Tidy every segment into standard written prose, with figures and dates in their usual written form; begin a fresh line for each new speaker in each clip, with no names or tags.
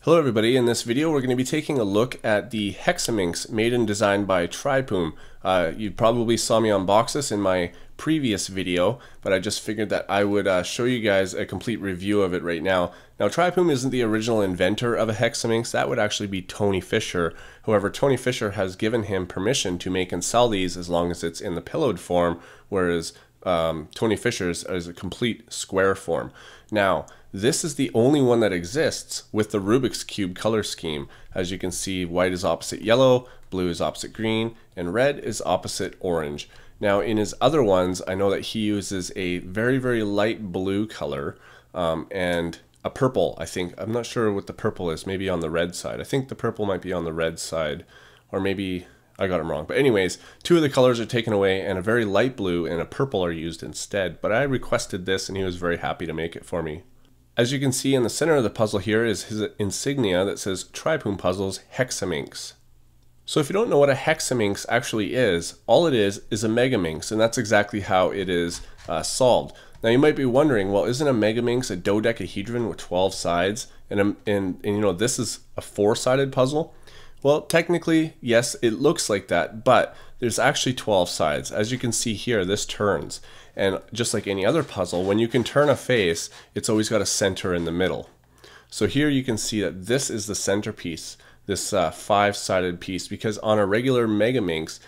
Hello everybody, in this video we're going to be taking a look at the Hexaminx made and designed by Traiphum. You probably saw me unbox this in my previous video, but I just figured that I would show you guys a complete review of it right now. Now Traiphum isn't the original inventor of a Hexaminx, that would actually be Tony Fisher. However, Tony Fisher has given him permission to make and sell these as long as it's in the pillowed form, whereas Tony Fisher's is a complete square form. Now, this is the only one that exists with the Rubik's Cube color scheme. As you can see, white is opposite yellow, blue is opposite green, and red is opposite orange. Now, in his other ones, I know that he uses a very, very light blue color and a purple, I think. I'm not sure what the purple is, maybe on the red side. I think the purple might be on the red side, or maybe I got them wrong. But anyways, two of the colors are taken away and a very light blue and a purple are used instead. But I requested this and he was very happy to make it for me. As you can see in the center of the puzzle here is his insignia that says Traiphum Puzzles Hexaminx. So if you don't know what a Hexaminx actually is, all it is a Megaminx, and that's exactly how it is solved. Now you might be wondering, well, isn't a Megaminx a dodecahedron with 12 sides? And you know, this is a 4-sided puzzle? Well, technically, yes, it looks like that, but there's actually 12 sides. As you can see here, this turns. And just like any other puzzle, when you can turn a face, it's always got a center in the middle. So here you can see that this is the centerpiece, this 5-sided piece, because on a regular Megaminx,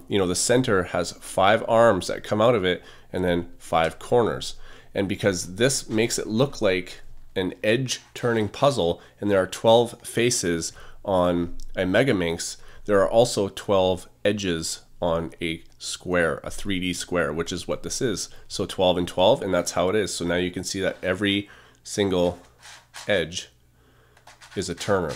you know, the center has 5 arms that come out of it and then 5 corners. And because this makes it look like an edge-turning puzzle, and there are 12 faces on a Megaminx, there are also 12 edges on a square, a 3D square, which is what this is. So 12 and 12, and that's how it is. So now you can see that every single edge is a turner.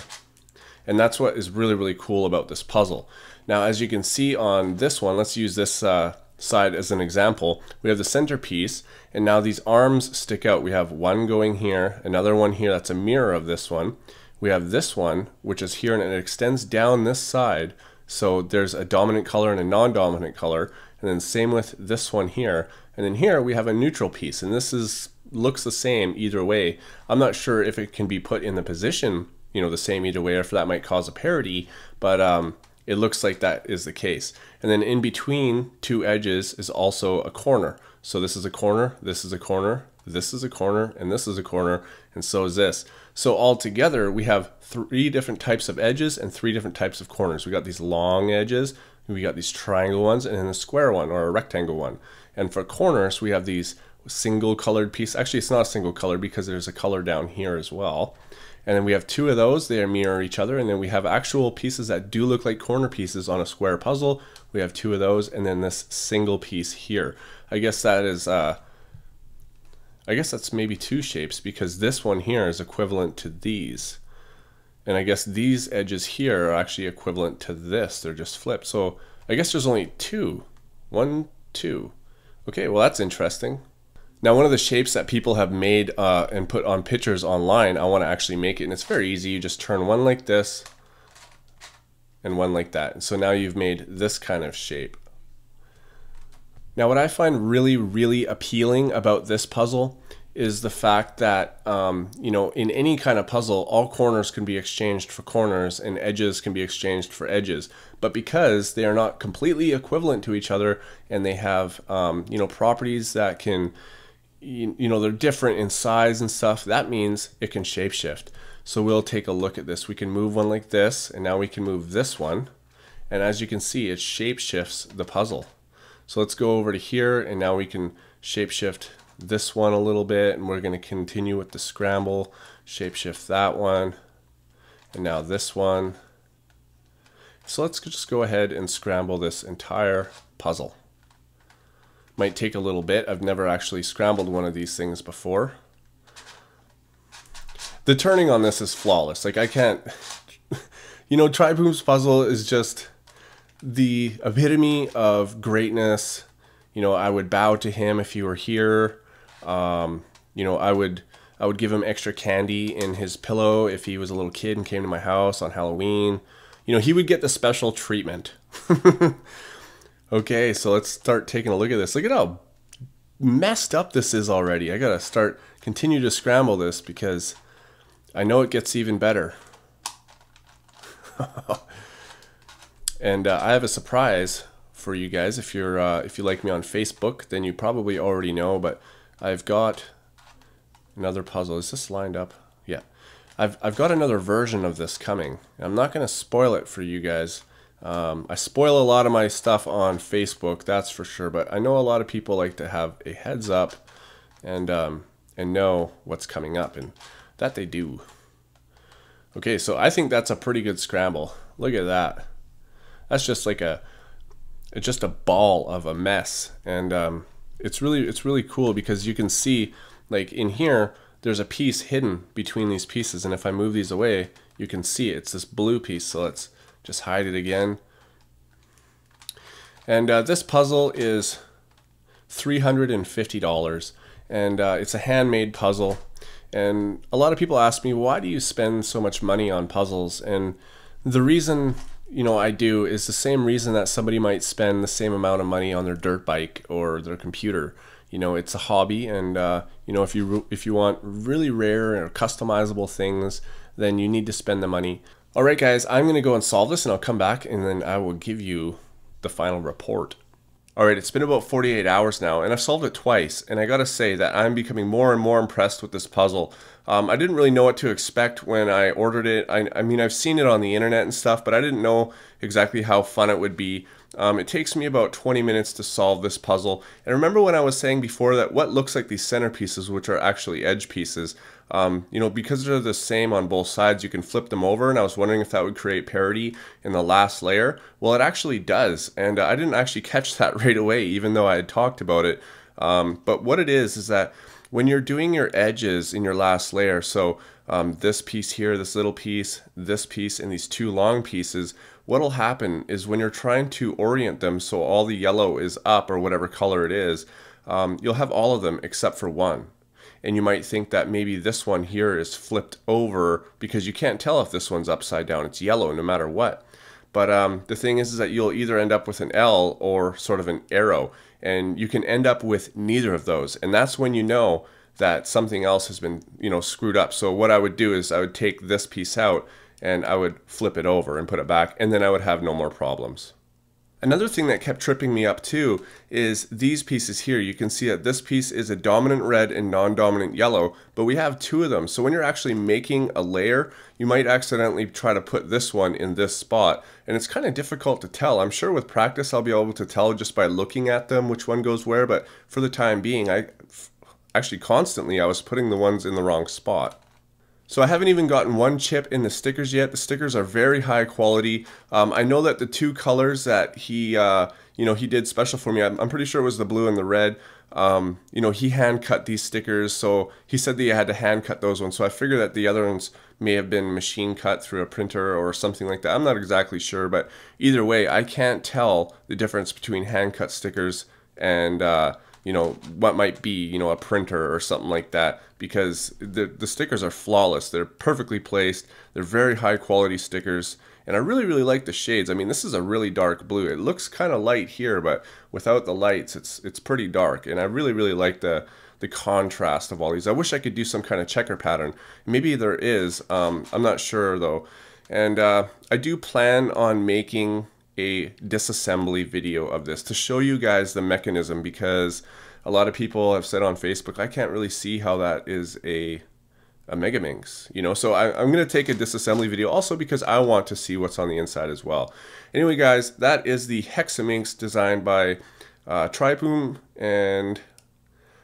And that's what is really, really cool about this puzzle. Now, as you can see on this one, let's use this side as an example. We have the centerpiece, and now these arms stick out. We have one going here, another one here that's a mirror of this one. We have this one, which is here, and it extends down this side. So there's a dominant color and a non-dominant color, and then same with this one here. And then here we have a neutral piece, and this looks the same either way. I'm not sure if it can be put in the position, you know, the same either way, or if that might cause a parity, but it looks like that is the case. And then in between two edges is also a corner. So this is a corner, this is a corner, this is a corner, and this is a corner, and so is this. So all together we have 3 different types of edges and 3 different types of corners. We got these long edges, we got these triangle ones, and then a square one or a rectangle one. And for corners we have these single colored pieces. Actually, it's not a single color because there's a color down here as well. And then we have 2 of those, they mirror each other, and then we have actual pieces that do look like corner pieces on a square puzzle. We have 2 of those, and then this single piece here. I guess that is I guess that's maybe 2 shapes, because this one here is equivalent to these. And I guess these edges here are actually equivalent to this. They're just flipped. So I guess there's only 2. 1, 2. Okay, well that's interesting. Now one of the shapes that people have made and put on pictures online, I want to actually make it, and it's very easy. You just turn one like this and one like that. And so now you've made this kind of shape. Now what I find really, really appealing about this puzzle is the fact that, you know, in any kind of puzzle, all corners can be exchanged for corners and edges can be exchanged for edges. But because they are not completely equivalent to each other and they have, you know, properties that can, you know, they're different in size and stuff, that means it can shapeshift. So we'll take a look at this. We can move one like this, and now we can move this one. And as you can see, it shapeshifts the puzzle. So let's go over to here, and now we can shapeshift this one a little bit, and we're going to continue with the scramble, shapeshift that one, and now this one. So let's just go ahead and scramble this entire puzzle. Might take a little bit. I've never actually scrambled one of these things before. The turning on this is flawless. Like, I can't, you know, Traiphum's puzzle is just the epitome of greatness. You know, I would bow to him if he were here. You know, I would give him extra candy in his pillow if he was a little kid and came to my house on Halloween. You know, he would get the special treatment. Okay, so let's start taking a look at this. Look at how messed up this is already. I gotta continue to scramble this because I know it gets even better. And I have a surprise for you guys. If you like me on Facebook, then you probably already know, but I've got another puzzle. Is this lined up? Yeah. I've got another version of this coming. I'm not going to spoil it for you guys. I spoil a lot of my stuff on Facebook, that's for sure, but I know a lot of people like to have a heads up and know what's coming up, and that they do. Okay, so I think that's a pretty good scramble. Look at that. That's just like just a ball of a mess, and it's really cool because you can see, like in here, there's a piece hidden between these pieces, and if I move these away, you can see it's this blue piece. So let's just hide it again. And this puzzle is $350, and it's a handmade puzzle. And a lot of people ask me, why do you spend so much money on puzzles? And the reason, you know, I do is the same reason that somebody might spend the same amount of money on their dirt bike or their computer. You know, it's a hobby, and you know, if you want really rare or customizable things, then you need to spend the money. All right, guys, I'm going to go and solve this, and I'll come back, and then I will give you the final report. All right, it's been about 48 hours now, and I've solved it twice, and I gotta say that I'm becoming more and more impressed with this puzzle. I didn't really know what to expect when I ordered it. I mean, I've seen it on the internet and stuff, but I didn't know exactly how fun it would be. It takes me about 20 minutes to solve this puzzle. And remember when I was saying before that what looks like these center pieces, which are actually edge pieces, you know, because they're the same on both sides, you can flip them over, and I was wondering if that would create parity in the last layer. Well, it actually does, and I didn't actually catch that right away, even though I had talked about it. But what it is that when you're doing your edges in your last layer, so this piece here, this little piece, this piece, and these two long pieces, what'll happen is when you're trying to orient them so all the yellow is up, or whatever color it is, you'll have all of them except for one. And you might think that maybe this one here is flipped over because you can't tell if this one's upside down. It's yellow no matter what. But the thing is that you'll either end up with an L or sort of an arrow, and you can end up with neither of those. And that's when you know that something else has been, you know, screwed up. So what I would do is I would take this piece out and I would flip it over and put it back, and then I would have no more problems. Another thing that kept tripping me up too is these pieces here. You can see that this piece is a dominant red and non-dominant yellow, but we have two of them. So when you're actually making a layer, you might accidentally try to put this one in this spot, and it's kind of difficult to tell. I'm sure with practice I'll be able to tell just by looking at them which one goes where, but for the time being, I was putting the ones in the wrong spot. So I haven't even gotten one chip in the stickers yet. The stickers are very high quality. I know that the two colors that he, you know, he did special for me, I'm pretty sure it was the blue and the red. You know, he hand cut these stickers, so he said that you had to hand cut those ones. So I figure that the other ones may have been machine cut through a printer or something like that. I'm not exactly sure, but either way, I can't tell the difference between hand cut stickers and you know, what might be, you know, a printer or something like that, because the stickers are flawless. They're perfectly placed. They're very high quality stickers, and I really like the shades. I mean, this is a really dark blue. It looks kind of light here, but without the lights, it's pretty dark, and I really like the contrast of all these. I wish I could do some kind of checker pattern. Maybe there is. I'm not sure though. And I do plan on making a disassembly video of this to show you guys the mechanism, because a lot of people have said on Facebook, I can't really see how that is a Megaminx, you know. So I'm going to take a disassembly video also because I want to see what's on the inside as well. Anyway, guys, that is the Hexaminx designed by Traiphum, and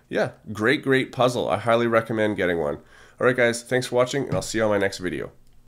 yeah, great puzzle. I highly recommend getting one. Alright guys, thanks for watching, and I'll see you on my next video.